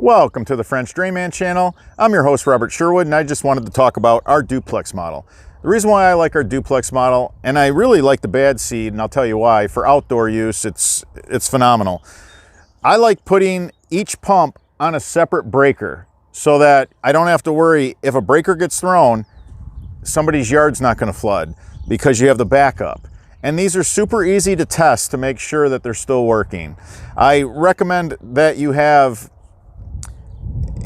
Welcome to the French Drainman channel. I'm your host, Robert Sherwood, and I just wanted to talk about our duplex model. The reason why I like our duplex model, and I really like the bad seed, and I'll tell you why, for outdoor use, it's phenomenal. I like putting each pump on a separate breaker so that I don't have to worry if a breaker gets thrown, somebody's yard's not going to flood because you have the backup. And these are super easy to test to make sure that they're still working. I recommend that you have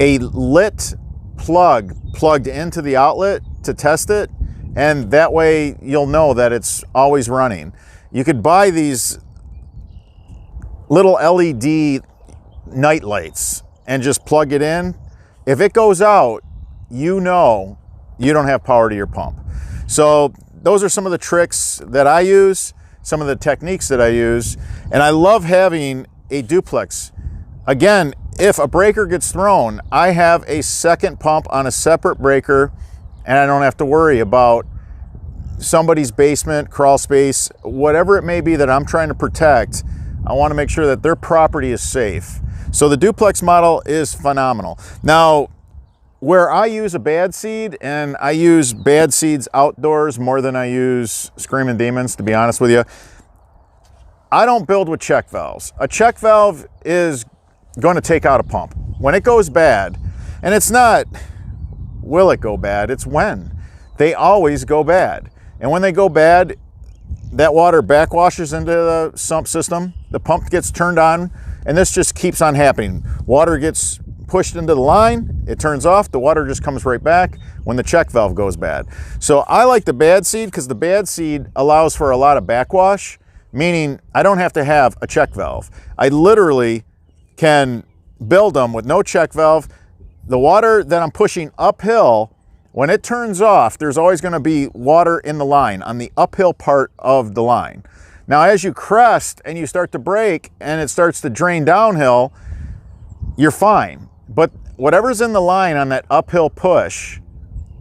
a lit plug plugged into the outlet to test it, and that way you'll know that it's always running. You could buy these little LED night lights and just plug it in. If it goes out, you know you don't have power to your pump. So those are some of the tricks that I use, some of the techniques that I use, and I love having a duplex. Again, if a breaker gets thrown, I have a second pump on a separate breaker, and I don't have to worry about somebody's basement, crawl space, whatever it may be that I'm trying to protect. I want to make sure that their property is safe. So the duplex model is phenomenal. Now, where I use a bad seed, and I use bad seeds outdoors more than I use Screaming Demons, to be honest with you, I don't build with check valves. A check valve is going to take out a pump. When it goes bad, and it's not will it go bad, it's when. They always go bad. And when they go bad, that water backwashes into the sump system, the pump gets turned on, and this just keeps on happening. Water gets pushed into the line, it turns off, the water just comes right back when the check valve goes bad. So I like the bad seed because the bad seed allows for a lot of backwash, meaning I don't have to have a check valve. I literally can build them with no check valve. The water that I'm pushing uphill, when it turns off, there's always going to be water in the line on the uphill part of the line. Now, as you crest and you start to break and it starts to drain downhill, you're fine. But whatever's in the line on that uphill push,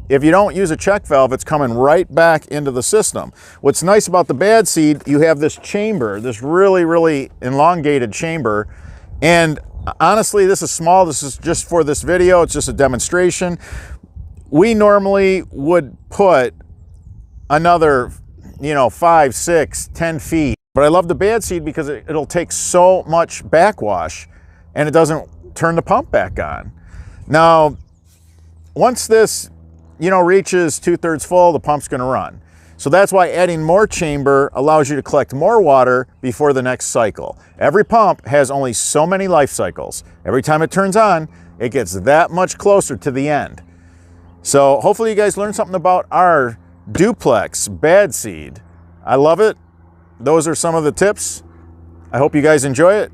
if you don't use a check valve, it's coming right back into the system. What's nice about the bad seed, you have this chamber, this really, really elongated chamber. And honestly, this is small. This is just for this video. It's just a demonstration. We normally would put another, 5, 6, 10 feet. But I love the bad seed because it'll take so much backwash and it doesn't turn the pump back on. Now, once this, reaches 2/3 full, the pump's going to run. So that's why adding more chamber allows you to collect more water before the next cycle. Every pump has only so many life cycles. Every time it turns on, it gets that much closer to the end. So hopefully you guys learned something about our duplex bad seed. I love it. Those are some of the tips. I hope you guys enjoy it.